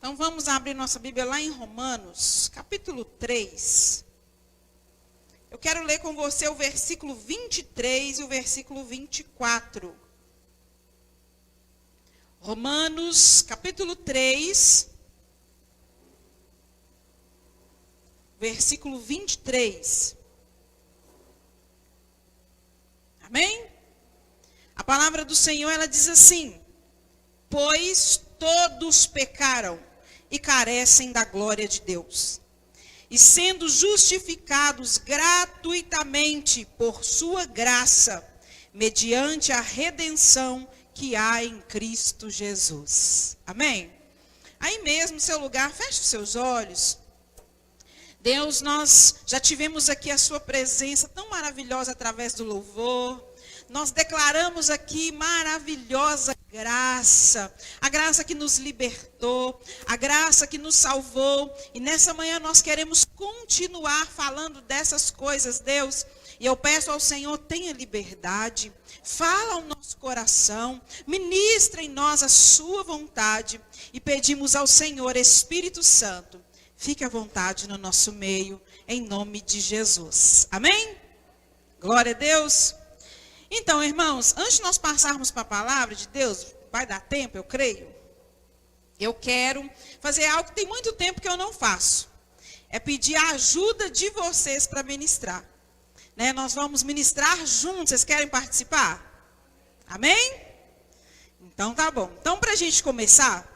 Então vamos abrir nossa Bíblia lá em Romanos, capítulo 3. Eu quero ler com você o versículo 23 e o versículo 24. Romanos, capítulo 3, versículo 23. Amém? A palavra do Senhor, ela diz assim: pois todos pecaram e carecem da glória de Deus, e sendo justificados gratuitamente por sua graça, mediante a redenção que há em Cristo Jesus. Amém? Aí mesmo, no seu lugar, feche os seus olhos. Deus, nós já tivemos aqui a sua presença tão maravilhosa através do louvor. Nós declaramos aqui maravilhosa graça, a graça que nos libertou, a graça que nos salvou. E nessa manhã nós queremos continuar falando dessas coisas, Deus. E eu peço ao Senhor, tenha liberdade, fala ao nosso coração, ministra em nós a sua vontade. E pedimos ao Senhor, Espírito Santo, fique à vontade no nosso meio, em nome de Jesus. Amém? Glória a Deus. Então, irmãos, antes de nós passarmos para a palavra de Deus, vai dar tempo, eu creio. Eu quero fazer algo que tem muito tempo que eu não faço. É pedir a ajuda de vocês para ministrar. Né? Nós vamos ministrar juntos, vocês querem participar? Amém? Então tá bom. Então, para a gente começar,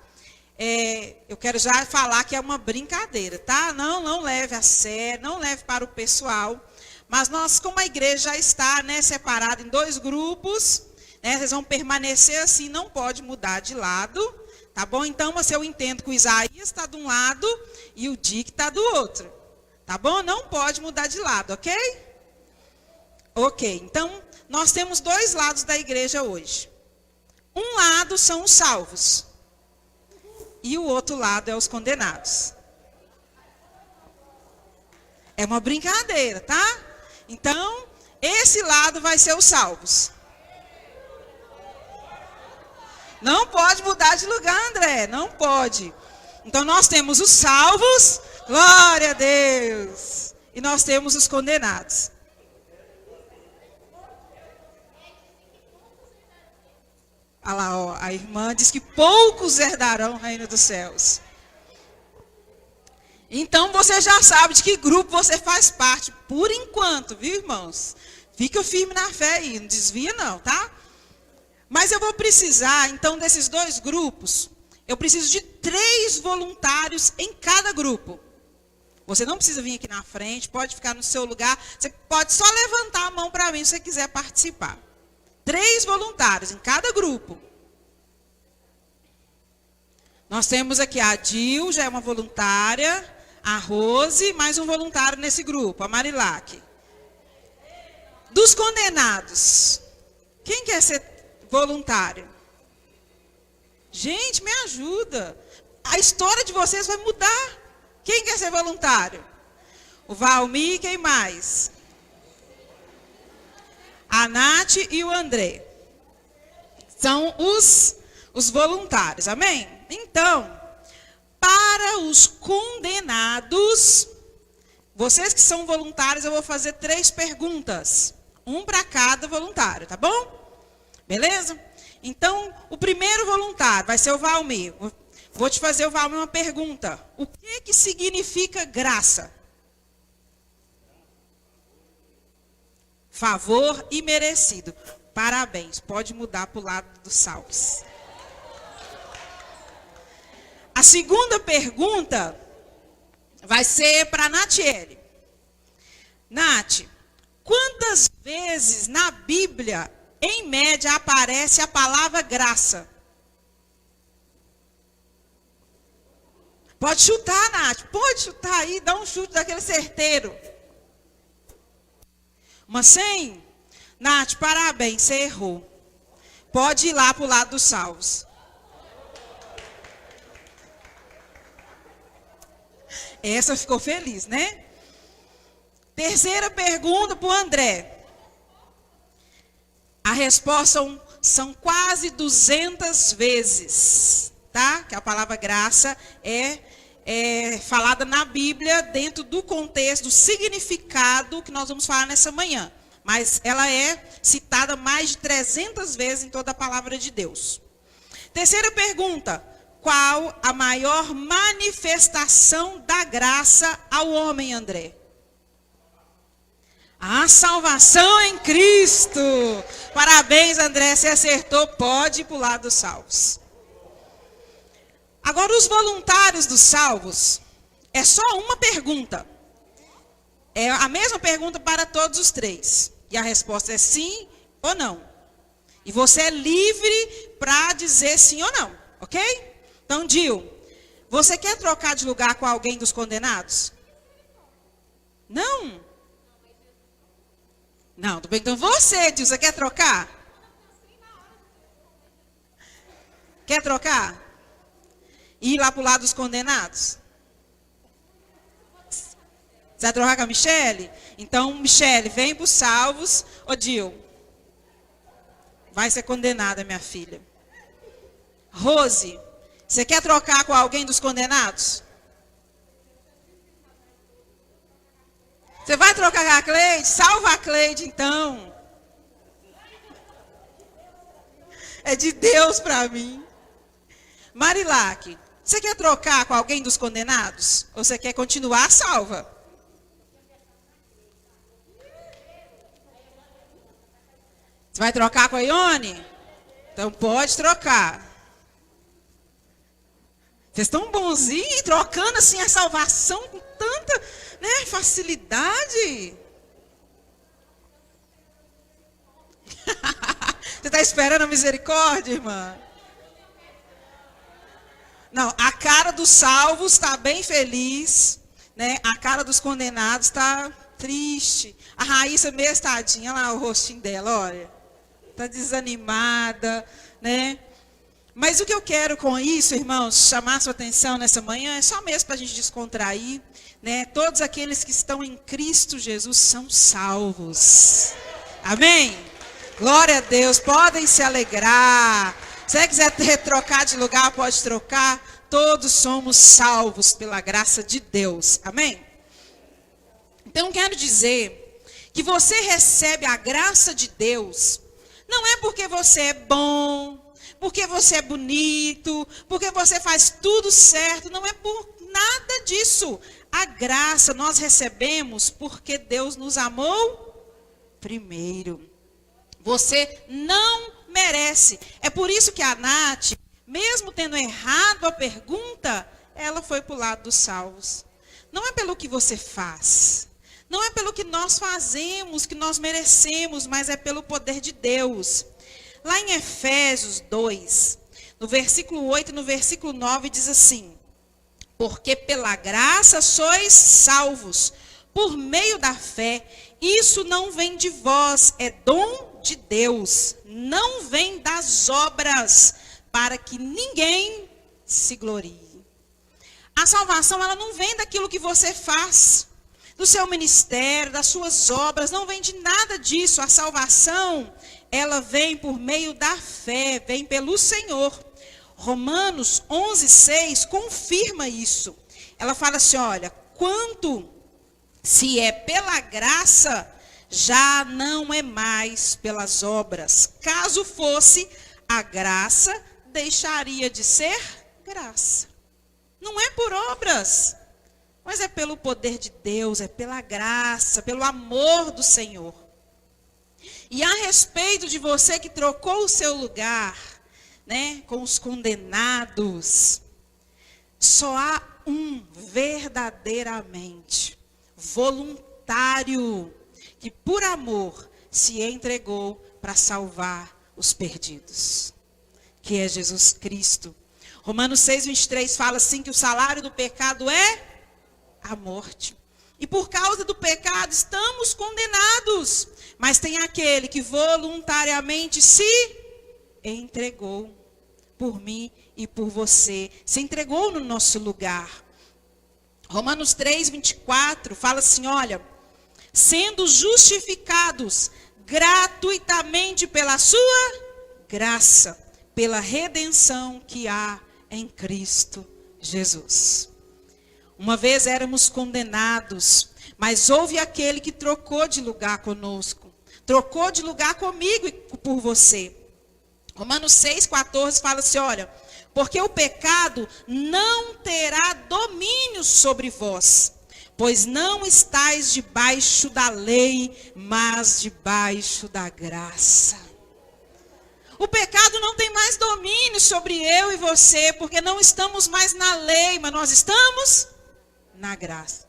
eu quero já falar que é uma brincadeira, tá? Não leve a sério, não leve para o pessoal. Mas nós, como a igreja já está, né, separada em dois grupos, né, vocês vão permanecer assim, não pode mudar de lado, tá bom? Então, eu entendo que o Isaías está de um lado e o Dick está do outro, tá bom? Não pode mudar de lado, ok? Ok, então, nós temos dois lados da igreja hoje. Um lado são os salvos e o outro lado é os condenados. É uma brincadeira, tá? Então, esse lado vai ser os salvos. Não pode mudar de lugar, André. Não pode. Então, nós temos os salvos. Glória a Deus. E nós temos os condenados. Olha lá, ó, a irmã diz que poucos herdarão o reino dos céus. Então, você já sabe de que grupo você faz parte, por enquanto, viu, irmãos? Fica firme na fé aí, não desvia não, tá? Mas eu vou precisar, então, desses dois grupos, eu preciso de 3 voluntários em cada grupo. Você não precisa vir aqui na frente, pode ficar no seu lugar, você pode só levantar a mão para mim se você quiser participar. 3 voluntários em cada grupo. Nós temos aqui a Dil, já é uma voluntária. A Rose, mais um voluntário nesse grupo, a Marilac. Dos condenados, quem quer ser voluntário? Gente, me ajuda. A história de vocês vai mudar. Quem quer ser voluntário? O Valmir, quem mais? A Nath e o André. São os voluntários, amém? Então, para os condenados, vocês que são voluntários, eu vou fazer 3 perguntas. Um para cada voluntário, tá bom? Beleza? Então, o primeiro voluntário vai ser o Valmir. Vou te fazer, o Valmir, uma pergunta. O que significa graça? Favor imerecido. Parabéns. Pode mudar para o lado dos salvos. A segunda pergunta vai ser para a Natiele. Nath, quantas vezes na Bíblia, em média, aparece a palavra graça? Pode chutar, Nath. Pode chutar aí, dá um chute daquele certeiro. Uma 100? Nath, parabéns, você errou. Pode ir lá para o lado dos salvos. Essa ficou feliz, né? Terceira pergunta para o André. A resposta são quase 200 vezes. tá? Que a palavra graça é falada na Bíblia dentro do contexto, do significado que nós vamos falar nessa manhã. Mas ela é citada mais de 300 vezes em toda a palavra de Deus. Terceira pergunta: qual a maior manifestação da graça ao homem, André? A salvação em Cristo. Parabéns, André, você acertou, pode pular dos salvos. Agora, os voluntários dos salvos, é só uma pergunta. É a mesma pergunta para todos os três. E a resposta é sim ou não. E você é livre para dizer sim ou não, ok? Então, Dil, você quer trocar de lugar com alguém dos condenados? Não? Não, tudo bem. Então você, Dil, você quer trocar? Quer trocar? Ir lá para o lado dos condenados? Você vai trocar com a Michele? Então, Michele, vem para os salvos. Ô, Dil, vai ser condenada, minha filha. Rose, você quer trocar com alguém dos condenados? Você vai trocar com a Cleide? Salva a Cleide, então. É de Deus para mim. Marilac, você quer trocar com alguém dos condenados? Ou você quer continuar salva? Você vai trocar com a Ione? Então pode trocar. Vocês estão bonzinhos, trocando assim a salvação com tanta, né, facilidade. Você está esperando a misericórdia, irmã? Não, a cara dos salvos está bem feliz, né? A cara dos condenados está triste. A Raíssa meio tadinha, olha lá o rostinho dela, olha. Está desanimada, né? Mas o que eu quero com isso, irmãos, chamar sua atenção nessa manhã, é só mesmo para a gente descontrair, né? Todos aqueles que estão em Cristo Jesus são salvos. Amém? Glória a Deus, podem se alegrar. Se você quiser trocar de lugar, pode trocar. Todos somos salvos pela graça de Deus. Amém? Então, quero dizer que você recebe a graça de Deus, não é porque você é bom, porque você é bonito, porque você faz tudo certo, não é por nada disso. A graça nós recebemos porque Deus nos amou primeiro. Você não merece. É por isso que a Nath, mesmo tendo errado a pergunta, ela foi para o lado dos salvos. Não é pelo que você faz. Não é pelo que nós fazemos, que nós merecemos, mas é pelo poder de Deus. Lá em Efésios 2, no versículo 8 e no versículo 9, diz assim: porque pela graça sois salvos, por meio da fé. Isso não vem de vós, é dom de Deus. Não vem das obras, para que ninguém se glorie. A salvação, ela não vem daquilo que você faz, do seu ministério, das suas obras, não vem de nada disso. A salvação, ela vem por meio da fé, vem pelo Senhor. Romanos 11:6 confirma isso. Ela fala assim, olha, quanto se é pela graça, já não é mais pelas obras. Caso fosse, a graça deixaria de ser graça. Não é por obras, mas é pelo poder de Deus, é pela graça, pelo amor do Senhor. E a respeito de você que trocou o seu lugar, né, com os condenados, só há um verdadeiramente voluntário que por amor se entregou para salvar os perdidos, que é Jesus Cristo. Romanos 6:23 fala assim que o salário do pecado é a morte. E por causa do pecado estamos condenados. Mas tem aquele que voluntariamente se entregou por mim e por você. Se entregou no nosso lugar. Romanos 3:24 fala assim, olha, sendo justificados gratuitamente pela sua graça, pela redenção que há em Cristo Jesus. Uma vez éramos condenados, mas houve aquele que trocou de lugar conosco. Trocou de lugar comigo e por você. Romanos 6,14 fala assim, olha, porque o pecado não terá domínio sobre vós, pois não estáis debaixo da lei, mas debaixo da graça. O pecado não tem mais domínio sobre eu e você, porque não estamos mais na lei, mas nós estamos na graça.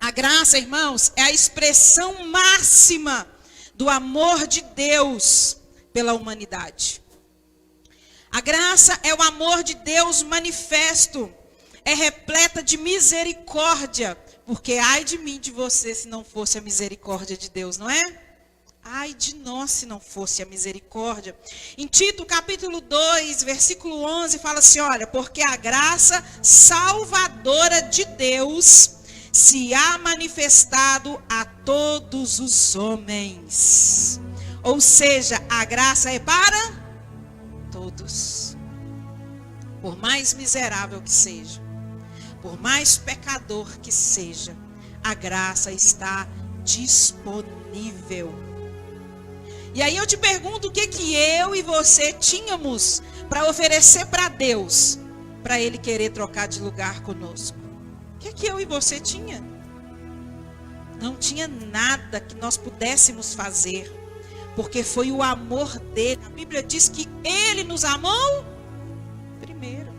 A graça, irmãos, é a expressão máxima do amor de Deus pela humanidade. A graça é o amor de Deus manifesto, é repleta de misericórdia, porque ai de mim, de você, se não fosse a misericórdia de Deus, não é? Ai de nós, se não fosse a misericórdia. Em Tito, capítulo 2, versículo 11, fala assim, olha, porque a graça salvadora de Deus se há manifestado a todos os homens. Ou seja, a graça é para todos. Por mais miserável que seja, por mais pecador que seja, a graça está disponível. E aí eu te pergunto, o que eu e você tínhamos para oferecer para Deus, para Ele querer trocar de lugar conosco? O que eu e você tinha? Não tinha nada que nós pudéssemos fazer, porque foi o amor dele. A Bíblia diz que Ele nos amou primeiro.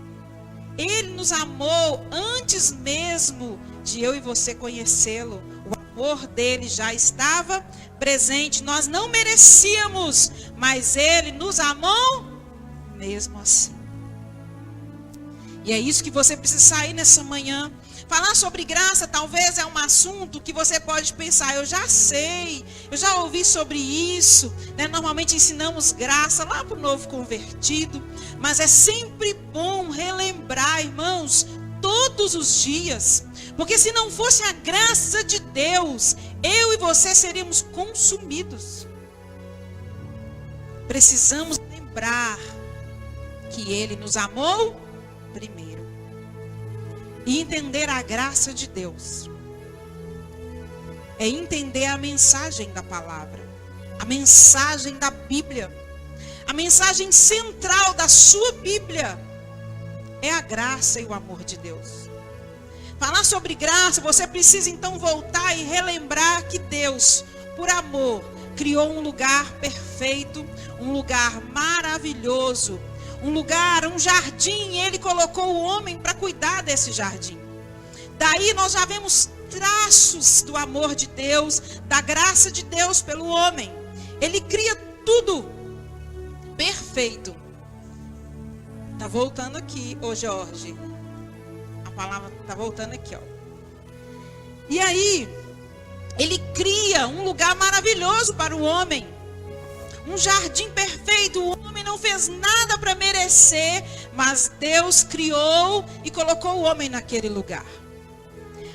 Ele nos amou antes mesmo de eu e você conhecê-lo. O amor dele já estava presente. Nós não merecíamos, mas Ele nos amou mesmo assim. E é isso que você precisa sair nessa manhã. Falar sobre graça talvez é um assunto que você pode pensar, eu já sei, eu já ouvi sobre isso, né? Normalmente ensinamos graça lá para o novo convertido, mas é sempre bom relembrar, irmãos, todos os dias, porque se não fosse a graça de Deus, eu e você seríamos consumidos. Precisamos lembrar que Ele nos amou primeiro. E entender a graça de Deus é entender a mensagem da palavra, a mensagem da Bíblia. A mensagem central da sua Bíblia é a graça e o amor de Deus. Falar sobre graça, você precisa então voltar e relembrar que Deus, por amor, criou um lugar perfeito, um lugar maravilhoso, um lugar, um jardim, Ele colocou o homem para cuidar desse jardim. Daí nós já vemos traços do amor de Deus, da graça de Deus pelo homem. Ele cria tudo perfeito. Tá voltando aqui, ô Jorge. A palavra tá voltando aqui, ó. E aí, Ele cria um lugar maravilhoso para o homem. Um jardim perfeito, o homem não fez nada para merecer, mas Deus criou e colocou o homem naquele lugar.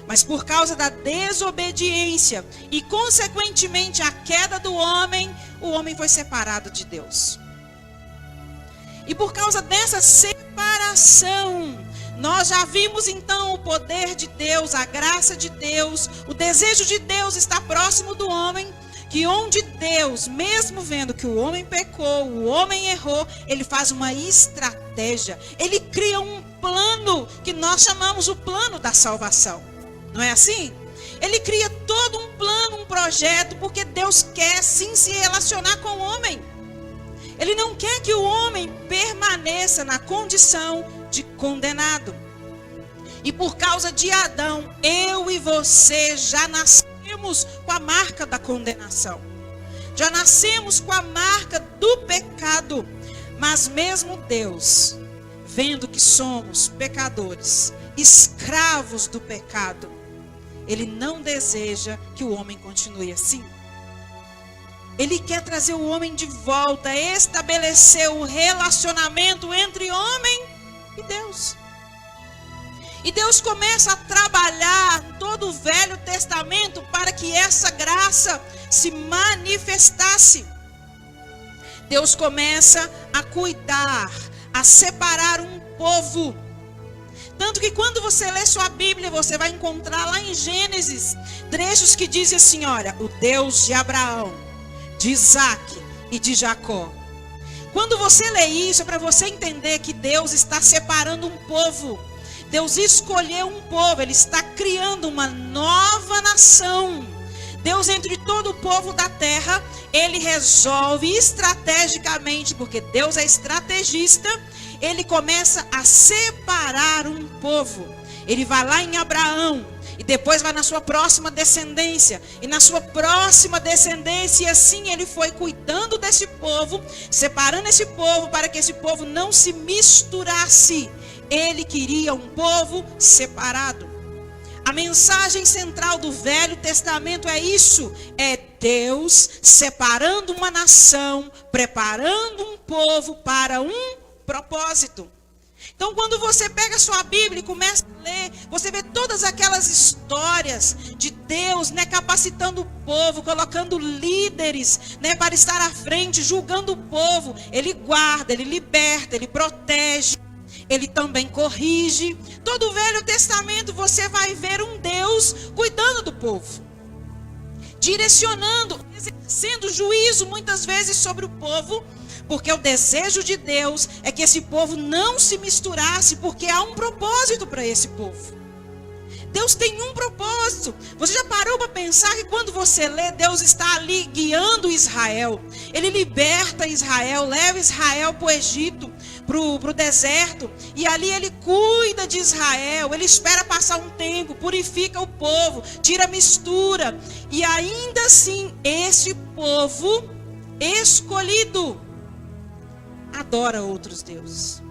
Mas por causa da desobediência e consequentemente a queda do homem, o homem foi separado de Deus. E por causa dessa separação, nós já vimos então o poder de Deus, a graça de Deus, o desejo de Deus está próximo do homem, que onde Deus, mesmo vendo que o homem pecou, o homem errou, Ele faz uma estratégia. Ele cria um plano que nós chamamos o plano da salvação. Não é assim? Ele cria todo um plano, um projeto, porque Deus quer sim se relacionar com o homem. Ele não quer que o homem permaneça na condição de condenado. E por causa de Adão, eu e você já nascemos com a marca da condenação. Já nascemos com a marca do pecado. Mas mesmo Deus, vendo que somos pecadores, escravos do pecado, Ele não deseja que o homem continue assim. Ele quer trazer o homem de volta, estabelecer o relacionamento entre homem e Deus. E Deus começa a trabalhar todo o Velho Testamento para que essa graça se manifestasse. Deus começa a cuidar, a separar um povo. Tanto que quando você lê sua Bíblia, você vai encontrar lá em Gênesis trechos que dizem assim, olha, o Deus de Abraão, de Isaac e de Jacó. Quando você lê isso, é para você entender que Deus está separando um povo. Deus escolheu um povo, Ele está criando uma nova nação. Deus, entre todo o povo da terra, Ele resolve estrategicamente, porque Deus é estrategista, Ele começa a separar um povo. Ele vai lá em Abraão, e depois vai na sua próxima descendência, e na sua próxima descendência, e assim Ele foi cuidando desse povo, separando esse povo, para que esse povo não se misturasse. Ele queria um povo separado. A mensagem central do Velho Testamento é isso, é Deus separando uma nação, preparando um povo para um propósito. Então, quando você pega a sua Bíblia e começa a ler, você vê todas aquelas histórias de Deus, capacitando o povo, colocando líderes, para estar à frente, julgando o povo. Ele guarda, Ele liberta, Ele protege, Ele também corrige. Todo o Velho Testamento você vai ver um Deus cuidando do povo, direcionando, exercendo juízo muitas vezes sobre o povo, porque o desejo de Deus é que esse povo não se misturasse, porque há um propósito para esse povo. Deus tem um propósito. Você já parou para pensar que quando você lê, Deus está ali guiando Israel. Ele liberta Israel, leva Israel para o Egito, para o deserto. E ali Ele cuida de Israel. Ele espera passar um tempo, purifica o povo, tira a mistura. E ainda assim, esse povo escolhido adora outros deuses.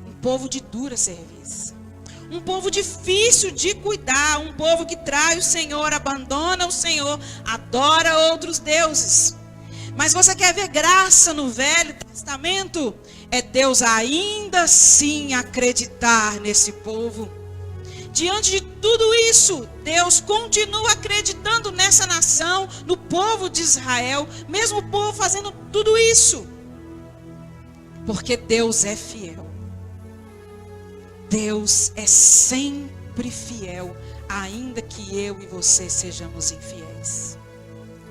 Um povo de dura serviço. Um povo difícil de cuidar, um povo que trai o Senhor, abandona o Senhor, adora outros deuses. Mas você quer ver graça no Velho Testamento? É Deus ainda assim acreditar nesse povo. Diante de tudo isso, Deus continua acreditando nessa nação, no povo de Israel, mesmo o povo fazendo tudo isso. Porque Deus é fiel. Deus é sempre fiel, ainda que eu e você sejamos infiéis.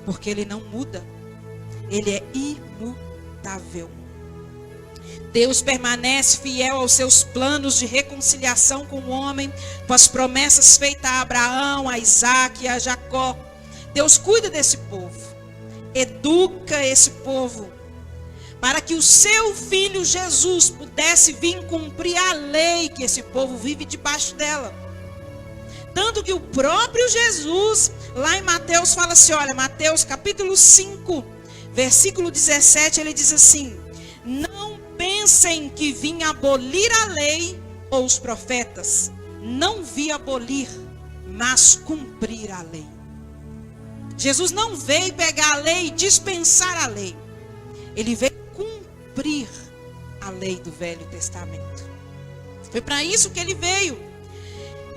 Porque Ele não muda. Ele é imutável. Deus permanece fiel aos seus planos de reconciliação com o homem, com as promessas feitas a Abraão, a Isaac e a Jacó. Deus cuida desse povo, educa esse povo, para que o seu filho Jesus pudesse vir cumprir a lei que esse povo vive debaixo dela. Tanto que o próprio Jesus, lá em Mateus, fala assim, olha, Mateus capítulo 5, versículo 17, ele diz assim, não pensem que vim abolir a lei ou os profetas. Não vi abolir, mas cumprir a lei. Jesus não veio pegar a lei e dispensar a lei. Ele veio cumprir a lei do Velho Testamento. Foi para isso que ele veio.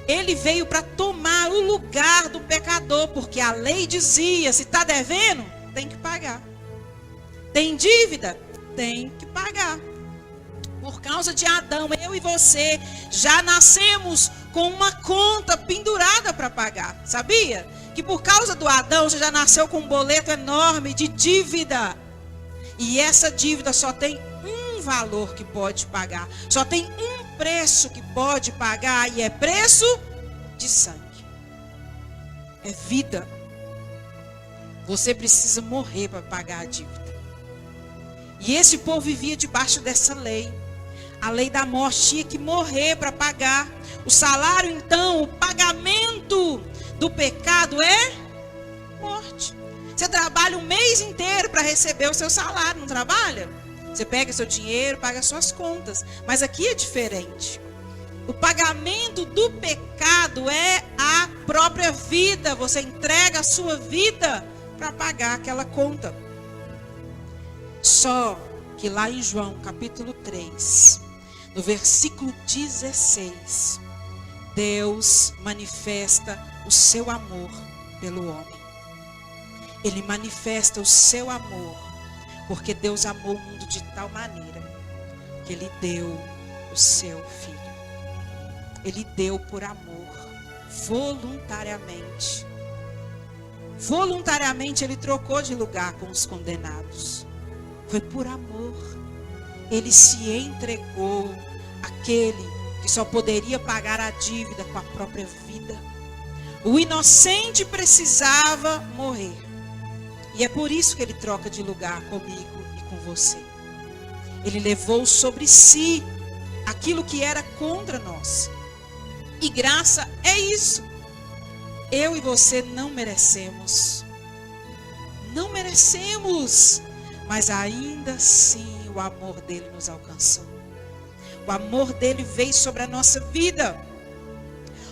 Ele veio para tomar o lugar do pecador, porque a lei dizia, se está devendo, tem que pagar. Tem dívida? Tem que pagar. Por causa de Adão, eu e você já nascemos com uma conta pendurada para pagar. Sabia? Que por causa do Adão, você já nasceu com um boleto enorme de dívida. E essa dívida só tem um valor que pode pagar. Só tem um preço que pode pagar. E é preço de sangue. É vida. Você precisa morrer para pagar a dívida. E esse povo vivia debaixo dessa lei. A lei da morte, tinha que morrer para pagar. O salário, então, o pagamento do pecado é morte. Você trabalha um mês inteiro para receber o seu salário, não trabalha? Você pega seu dinheiro, paga suas contas. Mas aqui é diferente. O pagamento do pecado é a própria vida. Você entrega a sua vida para pagar aquela conta. Só que lá em João capítulo 3, no versículo 16, Deus manifesta o seu amor pelo homem. Ele manifesta o seu amor Porque Deus amou o mundo de tal maneira que Ele deu o seu Filho. Ele deu por amor, voluntariamente. Voluntariamente Ele trocou de lugar com os condenados. Foi por amor. Ele se entregou àquele que só poderia pagar a dívida com a própria vida. O inocente precisava morrer. E é por isso que Ele troca de lugar comigo e com você. Ele levou sobre si aquilo que era contra nós. E graça é isso. Eu e você não merecemos. Não merecemos. Mas ainda assim o amor dele nos alcançou. O amor dele veio sobre a nossa vida.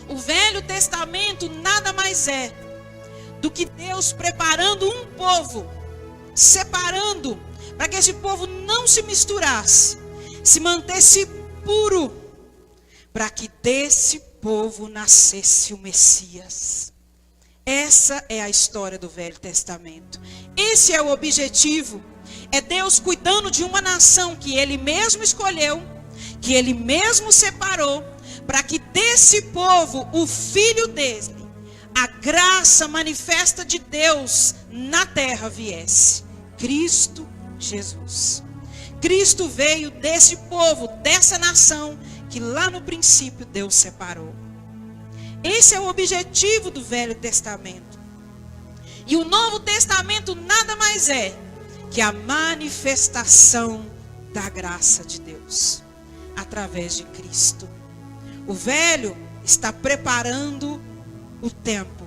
O Velho Testamento nada mais é do que Deus preparando um povo, separando, para que esse povo não se misturasse, se mantesse puro, para que desse povo nascesse o Messias. Essa é a história do Velho Testamento. Esse é o objetivo. É Deus cuidando de uma nação que Ele mesmo escolheu, que Ele mesmo separou, para que desse povo, o Filho dele, a graça manifesta de Deus na terra viesse. Cristo Jesus. Cristo veio desse povo, dessa nação, que lá no princípio Deus separou. Esse é o objetivo do Velho Testamento. E o Novo Testamento nada mais é que a manifestação da graça de Deus, através de Cristo. O Velho está preparando o tempo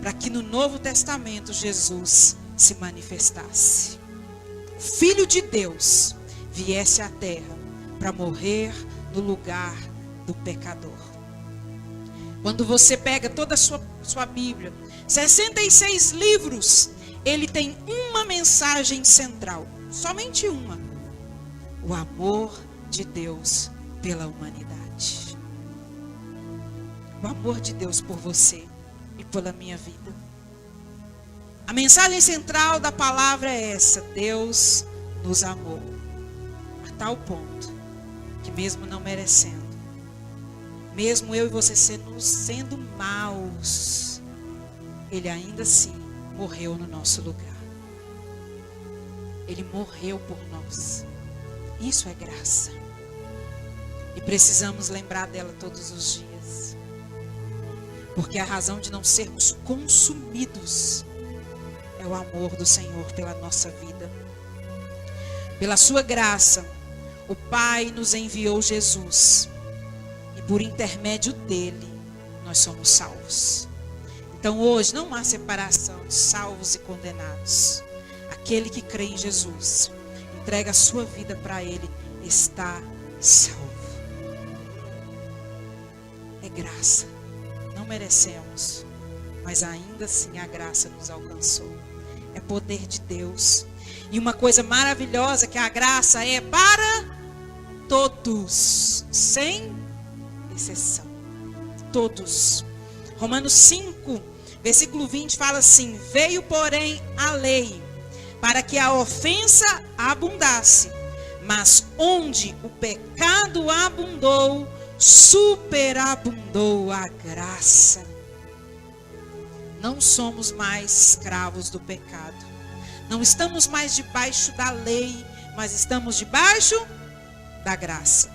para que no Novo Testamento Jesus se manifestasse. O Filho de Deus viesse à terra para morrer no lugar do pecador. Quando você pega toda a sua Bíblia, 66 livros, ele tem uma mensagem central, somente uma: o amor de Deus pela humanidade. O amor de Deus por você e pela minha vida. A mensagem central da palavra é essa: Deus nos amou a tal ponto que mesmo não merecendo, mesmo eu e você sendo maus, Ele ainda assim morreu no nosso lugar. Ele morreu por nós. Isso é graça. E precisamos lembrar dela todos os dias. Porque a razão de não sermos consumidos é o amor do Senhor pela nossa vida. Pela sua graça, o Pai nos enviou Jesus. E por intermédio dele, nós somos salvos. Então hoje não há separação de salvos e condenados. Aquele que crê em Jesus, entrega a sua vida para Ele, está salvo. É graça. Não merecemos, mas ainda assim a graça nos alcançou. É poder de Deus. E uma coisa maravilhosa que a graça é para todos, sem exceção. Todos. Romanos 5, versículo 20 fala assim: veio, porém, a lei para que a ofensa abundasse, mas onde o pecado abundou, superabundou a graça. Não somos mais escravos do pecado. Não estamos mais debaixo da lei, mas estamos debaixo da graça.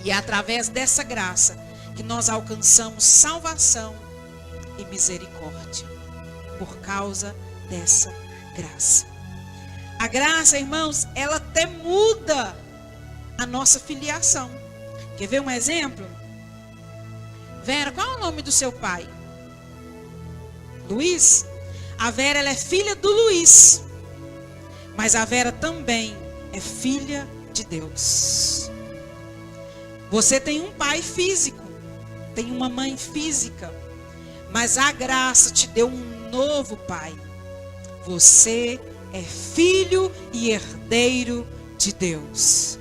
E é através dessa graça que nós alcançamos salvação e misericórdia. Por causa dessa graça. A graça, irmãos, ela até muda a nossa filiação. Quer ver um exemplo? Vera, qual é o nome do seu pai? Luiz? A Vera, ela é filha do Luiz. Mas a Vera também é filha de Deus. Você tem um pai físico, tem uma mãe física, mas a graça te deu um novo pai. Você é filho e herdeiro de Deus.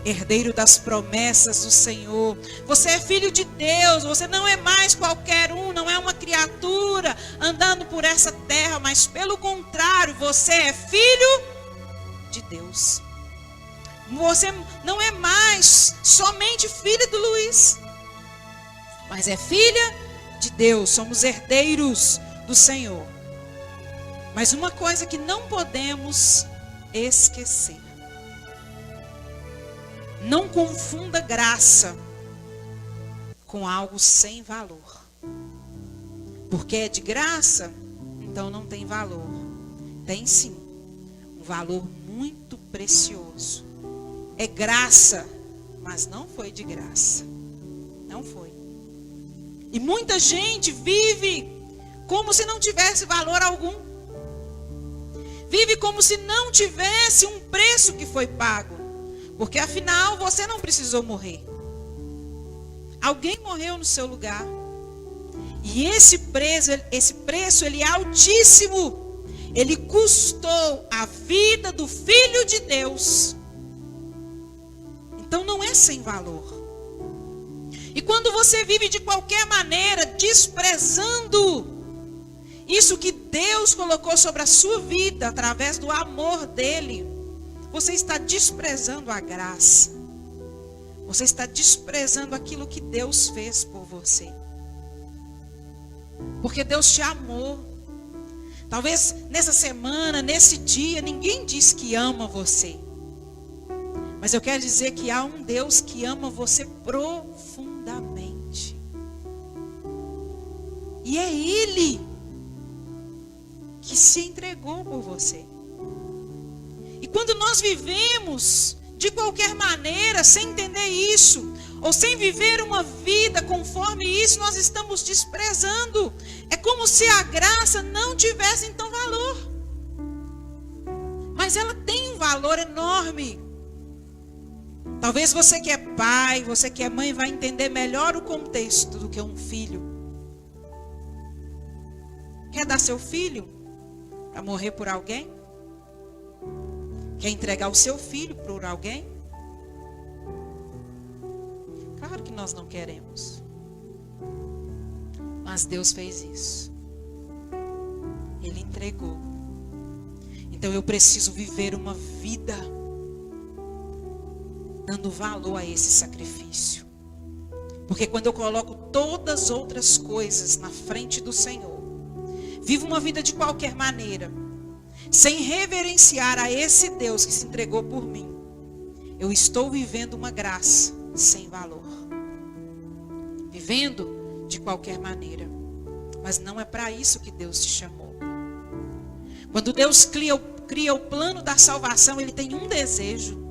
Herdeiro das promessas do Senhor. Você é filho de Deus. Você não é mais qualquer um. Não é uma criatura andando por essa terra. Mas pelo contrário, você é filho de Deus. Você não é mais somente filha do Luiz, mas é filha de Deus. Somos herdeiros do Senhor. Mas uma coisa que não podemos esquecer: não confunda graça com algo sem valor. Porque é de graça, então não tem valor. Tem sim, um valor muito precioso. É graça, mas não foi de graça. Não foi. E muita gente vive como se não tivesse valor algum. Vive como se não tivesse um preço que foi pago. Porque afinal você não precisou morrer. Alguém morreu no seu lugar. E esse preço ele é altíssimo. Ele custou a vida do Filho de Deus. Então não é sem valor. E quando você vive de qualquer maneira, desprezando isso que Deus colocou sobre a sua vida, através do amor dele, você está desprezando a graça. Você está desprezando aquilo que Deus fez por você. Porque Deus te amou. Talvez nessa semana, nesse dia, ninguém diz que ama você. Mas eu quero dizer que há um Deus que ama você profundamente. E é Ele que se entregou por você. E quando nós vivemos de qualquer maneira, sem entender isso, ou sem viver uma vida conforme isso, nós estamos desprezando. É como se a graça não tivesse então valor. Mas ela tem um valor enorme. Talvez você que é pai, você que é mãe, vai entender melhor o contexto do que um filho. Quer dar seu filho para morrer por alguém? Quer entregar o seu filho por alguém? Claro que nós não queremos. Mas Deus fez isso. Ele entregou. Então eu preciso viver uma vida dando valor a esse sacrifício. Porque quando eu coloco todas as outras coisas na frente do Senhor, vivo uma vida de qualquer maneira, sem reverenciar a esse Deus que se entregou por mim, eu estou vivendo uma graça sem valor. Vivendo de qualquer maneira. Mas não é para isso que Deus te chamou. Quando Deus cria o plano da salvação, Ele tem um desejo: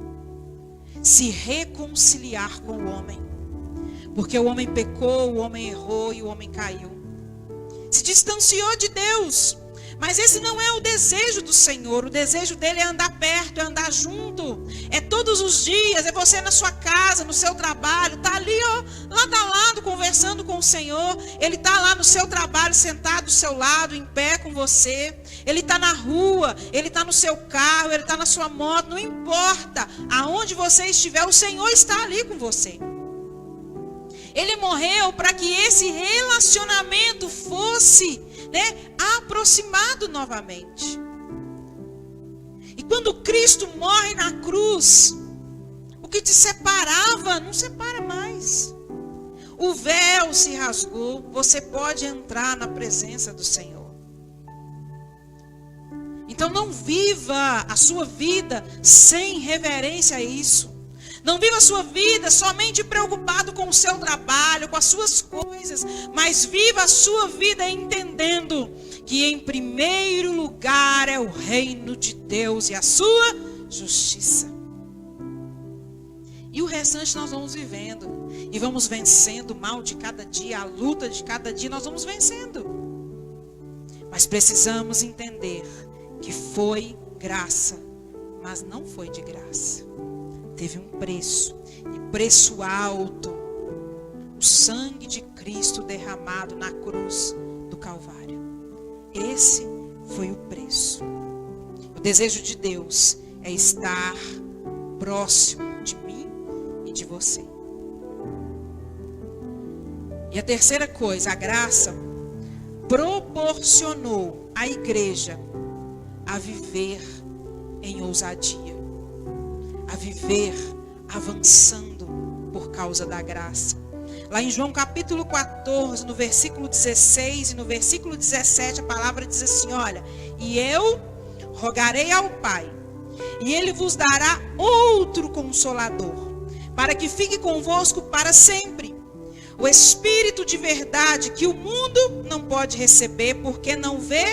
se reconciliar com o homem. Porque o homem pecou, o homem errou e o homem caiu. Se distanciou de Deus. Mas esse não é o desejo do Senhor. O desejo dele é andar perto, é andar junto. É todos os dias, é você na sua casa, no seu trabalho. Está ali, ó, lado a lado, conversando com o Senhor. Ele está lá no seu trabalho, sentado do seu lado, em pé com você. Ele está na rua, ele está no seu carro, ele está na sua moto. Não importa aonde você estiver, o Senhor está ali com você. Ele morreu para que esse relacionamento fosse, aproximado novamente. E quando Cristo morre na cruz, o que te separava não separa mais. O véu se rasgou, você pode entrar na presença do Senhor. Então não viva a sua vida sem reverência a isso. Não viva a sua vida somente preocupado com o seu trabalho, com as suas coisas, mas viva a sua vida entendendo que em primeiro lugar é o reino de Deus e a sua justiça. E o restante nós vamos vivendo e vamos vencendo o mal de cada dia, a luta de cada dia, nós vamos vencendo. Mas precisamos entender que foi graça, mas não foi de graça. Teve um preço, e preço alto, o sangue de Cristo derramado na cruz do Calvário. Esse foi o preço. O desejo de Deus é estar próximo de mim e de você. E a terceira coisa, a graça proporcionou à igreja a viver em ousadia, a viver avançando por causa da graça. Lá em João capítulo 14, no versículo 16 e no versículo 17, a palavra diz assim, olha, e eu rogarei ao Pai, e Ele vos dará outro Consolador, para que fique convosco para sempre. O Espírito de verdade que o mundo não pode receber, porque não vê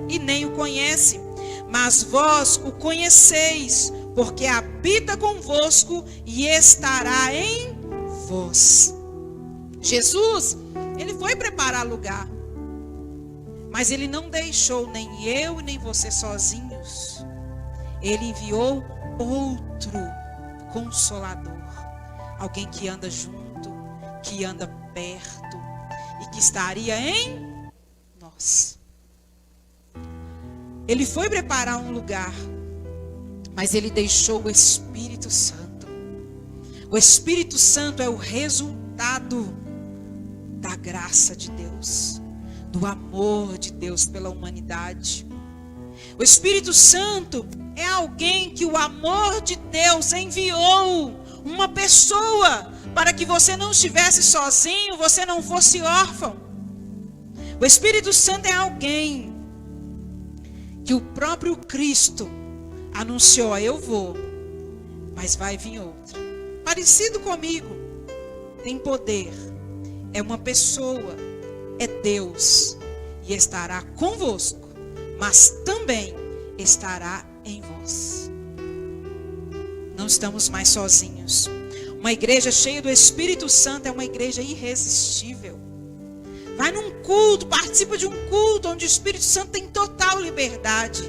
e nem o conhece. Mas vós o conheceis, porque habita convosco e estará em vós. Jesus, Ele foi preparar lugar. Mas Ele não deixou nem eu nem você sozinhos. Ele enviou outro Consolador. Alguém que anda junto, que anda perto e que estaria em nós. Ele foi preparar um lugar, mas Ele deixou o Espírito Santo. O Espírito Santo é o resultado da graça de Deus, do amor de Deus pela humanidade. O Espírito Santo é alguém que o amor de Deus enviou, uma pessoa, para que você não estivesse sozinho, você não fosse órfão. O Espírito Santo é alguém que o próprio Cristo anunciou, eu vou, mas vai vir outro, parecido comigo, tem poder, é uma pessoa, é Deus, e estará convosco, mas também estará em vós. Não estamos mais sozinhos. Uma igreja cheia do Espírito Santo é uma igreja irresistível. Vai num culto, participa de um culto onde o Espírito Santo tem total liberdade.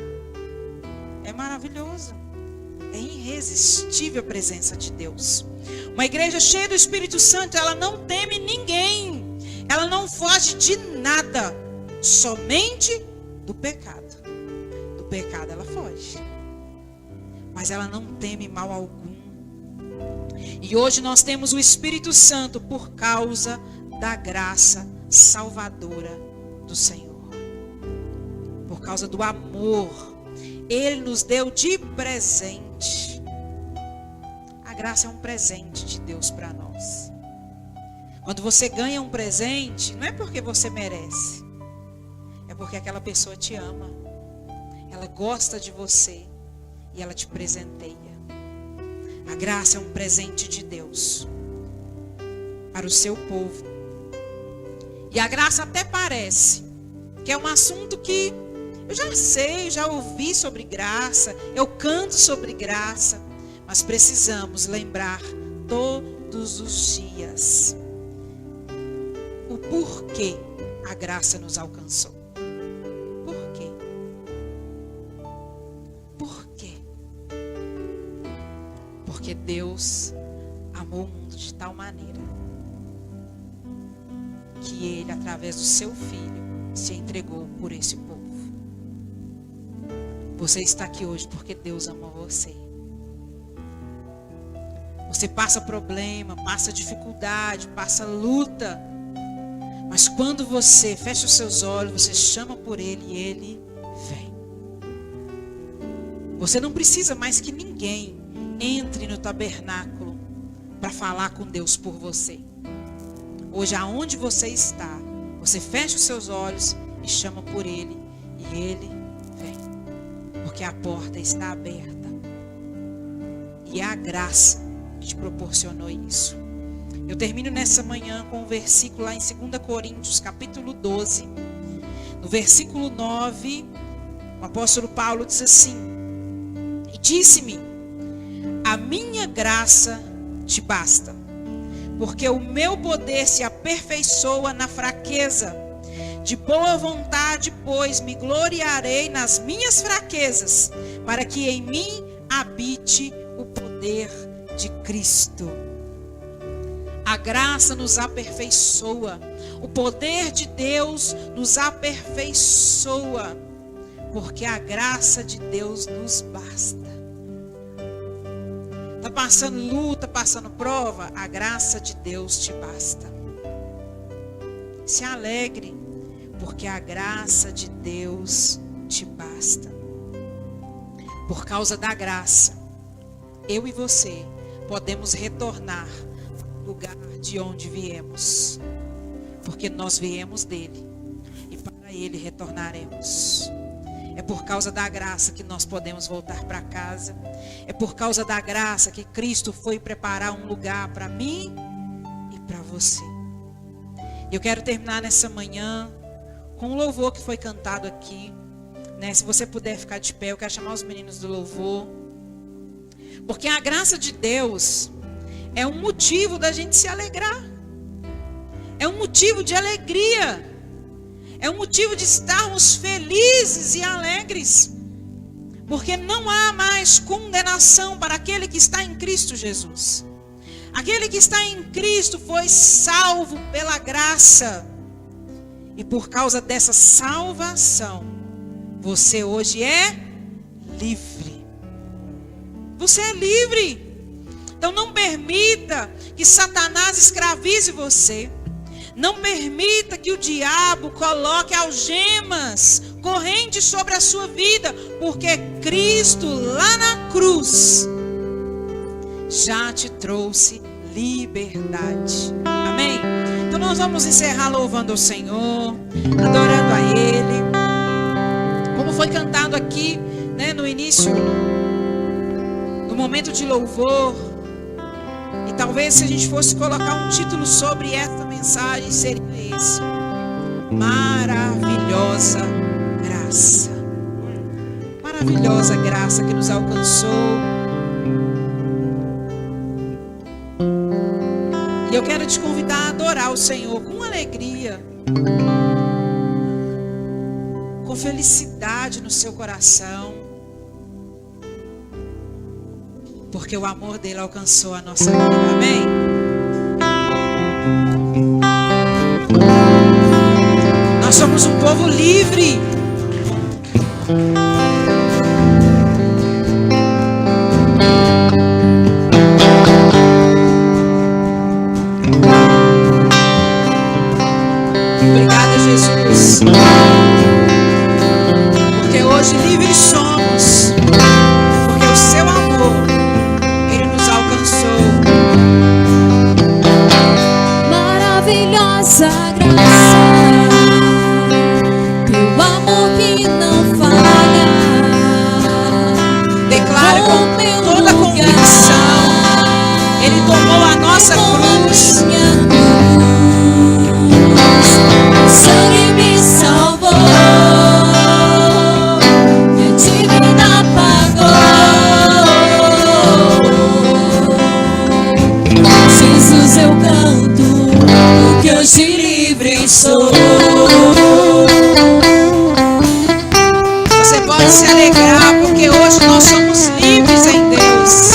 É maravilhoso. É irresistível a presença de Deus. Uma igreja cheia do Espírito Santo, ela não teme ninguém. Ela não foge de nada. Somente do pecado. Do pecado ela foge. Mas ela não teme mal algum. E hoje nós temos o Espírito Santo por causa da graça salvadora do Senhor. Por causa do amor. Ele nos deu de presente. A graça é um presente de Deus para nós. Quando você ganha um presente, não é porque você merece. É porque aquela pessoa te ama. Ela gosta de você. E ela te presenteia. A graça é um presente de Deus para o seu povo. E a graça até parece que é um assunto que eu já sei, já ouvi sobre graça, eu canto sobre graça, mas precisamos lembrar todos os dias o porquê a graça nos alcançou. Por quê? Por quê? Porque Deus amou o mundo de tal maneira que Ele, através do seu Filho, se entregou por esse povo. Você está aqui hoje porque Deus ama você. Você passa problema, passa dificuldade, passa luta. Mas quando você fecha os seus olhos, você chama por Ele e Ele vem. Você não precisa mais que ninguém entre no tabernáculo para falar com Deus por você. Hoje, aonde você está, você fecha os seus olhos e chama por Ele e Ele vem. Porque a porta está aberta. E é a graça que te proporcionou isso. Eu termino nessa manhã com um versículo lá em 2 Coríntios, capítulo 12. No versículo 9, o apóstolo Paulo diz assim: e disse-me, a minha graça te basta, porque o meu poder se aperfeiçoa na fraqueza. De boa vontade, pois, me gloriarei nas minhas fraquezas, para que em mim habite o poder de Cristo. A graça nos aperfeiçoa. O poder de Deus nos aperfeiçoa, porque a graça de Deus nos basta. Está passando luta, passando prova, a graça de Deus te basta. Se alegre, porque a graça de Deus te basta. por causa da graça, eu e você podemos retornar ao lugar de onde viemos, porque nós viemos dele e para ele retornaremos. É por causa da graça que nós podemos voltar para casa. É por causa da graça que Cristo foi preparar um lugar para mim e para você. Eu quero terminar nessa manhã com o louvor que foi cantado aqui, né? Se você puder ficar de pé, eu quero chamar os meninos do louvor. Porque a graça de Deus é um motivo da gente se alegrar. É um motivo de alegria. É um motivo de estarmos felizes e alegres. Porque não há mais condenação para aquele que está em Cristo Jesus. Aquele que está em Cristo foi salvo pela graça. E por causa dessa salvação, você hoje é livre. Você é livre. Então não permita que Satanás escravize você. Não permita que o diabo coloque algemas, correntes sobre a sua vida. Porque Cristo lá na cruz já te trouxe liberdade. Amém? Então nós vamos encerrar louvando ao Senhor, adorando a Ele. Como foi cantado aqui, né, no início, no momento de louvor. E talvez se a gente fosse colocar um título sobre essa mensagem, seria esse: maravilhosa graça. Maravilhosa graça que nos alcançou. E eu quero te convidar a adorar o Senhor com alegria, com felicidade no seu coração, porque o amor dele alcançou a nossa vida. Amém? Nós somos um povo livre. Obrigada, Jesus. Porque hoje livres somos. Porque o seu amor, ele nos alcançou. Maravilhosa graça, teu amor que não falha. Declare com toda convicção: ele tomou a nossa cruz. Sangue me salvou, minha dívida pagou. Jesus, eu canto, porque hoje livre sou. Você pode se alegrar, porque hoje nós somos livres em Deus.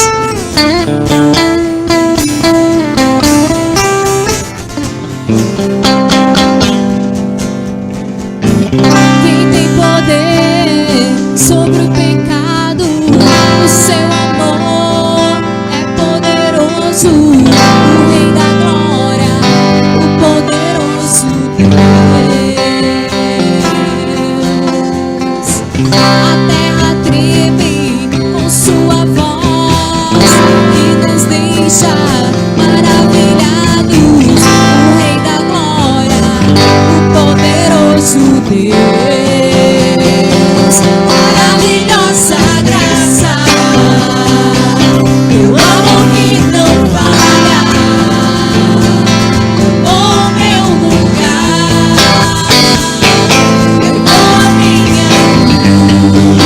Quem tem poder sobre o pecado, o seu amor é poderoso. O Rei da Glória, o poderoso Deus. A terra treme com sua voz e nos deixa maravilhados. O Rei da Glória, o poderoso Deus. Maravilhosa graça, teu amor que não falha. O meu lugar, perdoa a minha cruz.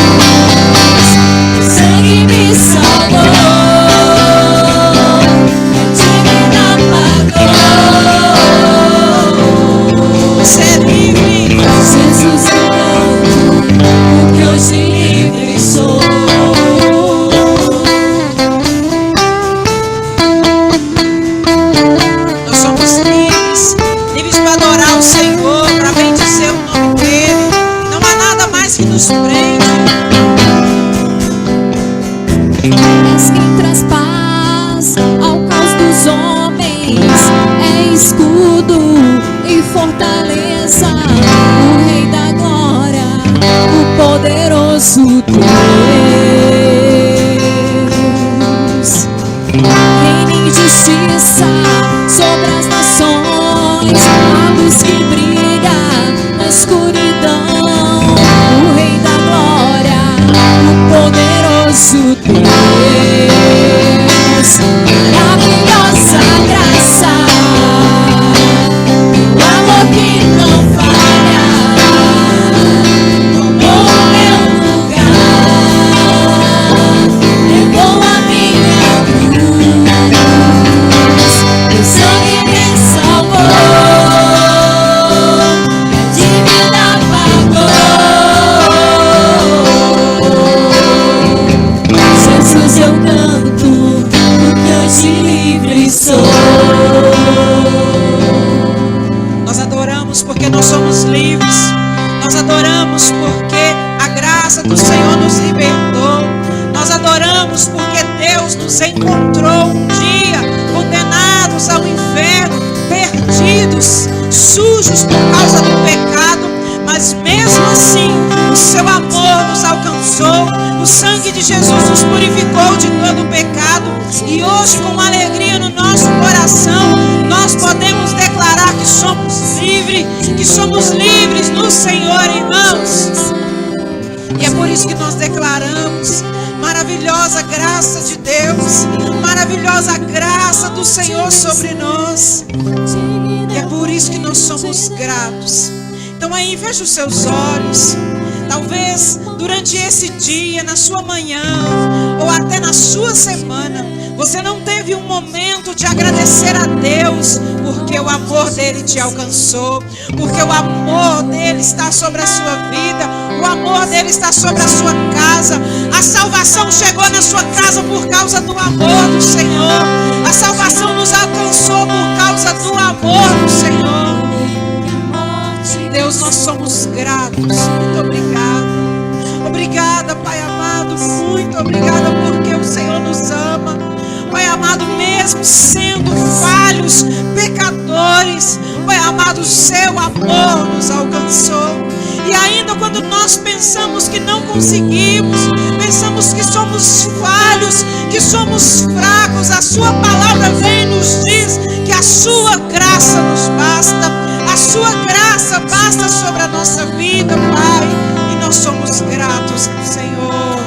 Sangue me salvou, minha dívida pagou. Você é livre. Jesus, eu canto, porque hoje livre sou. Nós somos livres. Livres para adorar o Senhor, para bendizer o nome dele. Não há nada mais que nos prende. És quem traz paz ao caos dos homens, é escudo e fortaleza. O Rei da Glória, o poderoso Deus. livre sou. Nós adoramos porque nós somos livres. Nós adoramos porque a graça do Senhor nos libertou. Nós adoramos porque Deus nos encontrou um dia condenados ao inferno, perdidos, sujos por causa do pecado, mas mesmo assim o seu amor nos alcançou. O sangue de Jesus nos purificou de todo o pecado, e hoje, com alegria no nosso coração, nós podemos declarar que somos livres no Senhor, irmãos. E é por isso que nós declaramos: maravilhosa graça de Deus, maravilhosa graça do Senhor sobre nós. E é por isso que nós somos gratos. Então aí, feche os seus olhos. Talvez durante esse dia, na sua manhã, ou até na sua semana, você não teve um momento de agradecer a Deus, porque o amor dele te alcançou, porque o amor dele está sobre a sua vida, o amor dele está sobre a sua casa. A salvação chegou na sua casa por causa do amor do Senhor. A salvação nos alcançou por causa do amor do Senhor. Deus, nós somos gratos. Muito obrigada. Obrigada, Pai amado. Muito obrigada porque o Senhor nos ama. Pai amado, mesmo sendo falhos, pecadores, Pai amado, o seu amor nos alcançou. E ainda quando nós pensamos que não conseguimos, pensamos que somos falhos, que somos fracos, a sua palavra vem e nos diz que a sua graça nos basta. A sua graça basta sobre a nossa vida, Pai. E nós somos gratos, Senhor.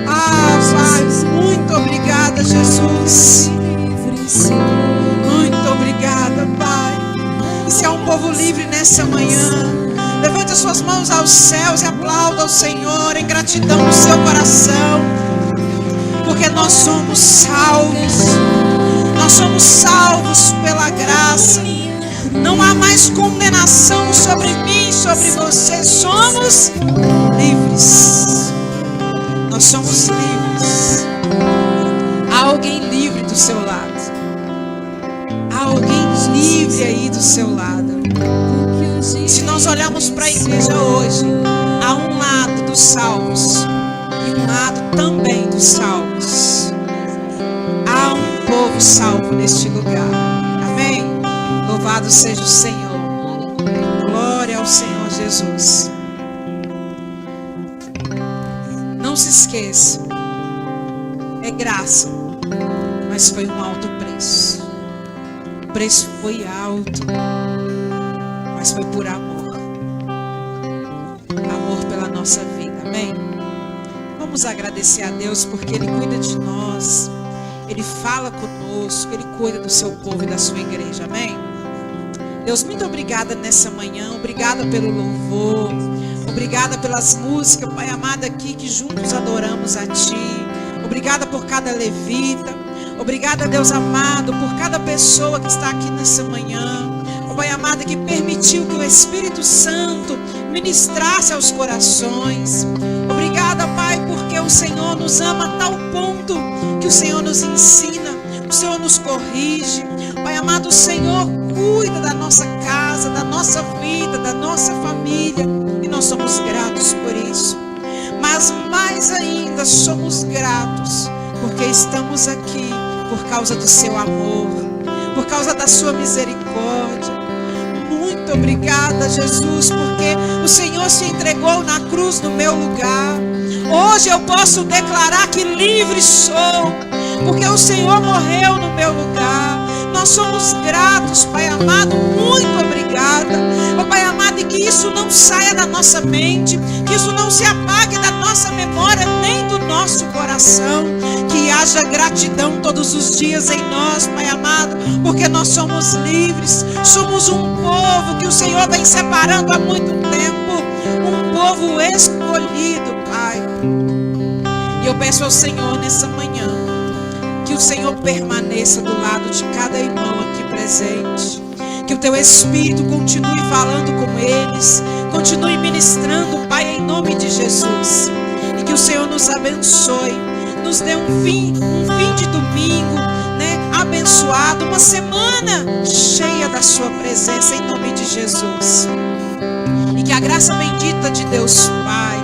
Ah, Pai, muito obrigada, Jesus. Muito obrigada, Pai. E se há um povo livre nessa manhã, levante as suas mãos aos céus e aplauda ao Senhor em gratidão no seu coração. Porque nós somos salvos. Nós somos salvos pela graça. Não há mais condenação sobre mim, sobre você. Somos livres. Nós somos livres. Há alguém livre do seu lado. Há alguém livre aí do seu lado. Se nós olharmos para a igreja hoje, há um lado dos salvos e um lado também dos salvos. Há um povo salvo neste lugar. Amém? Louvado seja o Senhor. Glória ao Senhor Jesus. Não se esqueça. É graça, mas foi um alto preço. O preço foi alto, mas foi por amor. Amor pela nossa vida. Amém? Vamos agradecer a Deus porque Ele cuida de nós. Ele fala conosco. Ele cuida do seu povo e da sua igreja. Amém? Deus, muito obrigada nessa manhã. Obrigada pelo louvor. Obrigada pelas músicas, Pai amado, aqui que juntos adoramos a Ti. Obrigada por cada levita. Obrigada, Deus amado, por cada pessoa que está aqui nessa manhã. Oh, Pai amado, que permitiu que o Espírito Santo ministrasse aos corações. Obrigada, Pai, porque o Senhor nos ama a tal ponto que o Senhor nos ensina, o Senhor nos corrige. Pai amado, o Senhor cuida da nossa casa, da nossa vida, da nossa família. E nós somos gratos por isso. Mas mais ainda somos gratos porque estamos aqui por causa do seu amor, por causa da sua misericórdia. Muito obrigada, Jesus, porque o Senhor se entregou na cruz no meu lugar. Hoje eu posso declarar que livre sou, porque o Senhor morreu no meu lugar. Nós somos gratos, Pai amado, muito obrigada. Oh, Pai amado, e que isso não saia da nossa mente, que isso não se apague da nossa memória, nem do nosso coração. Que haja gratidão todos os dias em nós, Pai amado, porque nós somos livres. Somos um povo que o Senhor vem separando há muito tempo, um povo escolhido, Pai. E eu peço ao Senhor nessa manhã que o Senhor permaneça do lado de cada irmão aqui presente. Que o Teu Espírito continue falando com eles. Continue ministrando, Pai, em nome de Jesus. E que o Senhor nos abençoe. Nos dê um fim de domingo, né, abençoado, uma semana cheia da sua presença, em nome de Jesus. E que a graça bendita de Deus Pai,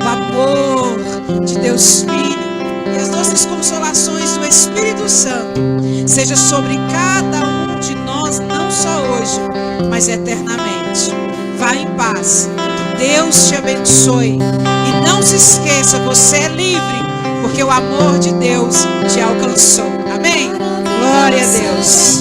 o amor de Deus Filho e as doces consolações do Espírito Santo seja sobre cada um de nós, não só hoje, mas eternamente. Vá em paz, Deus te abençoe e não se esqueça, você é livre, porque o amor de Deus te alcançou. Amém? Glória a Deus.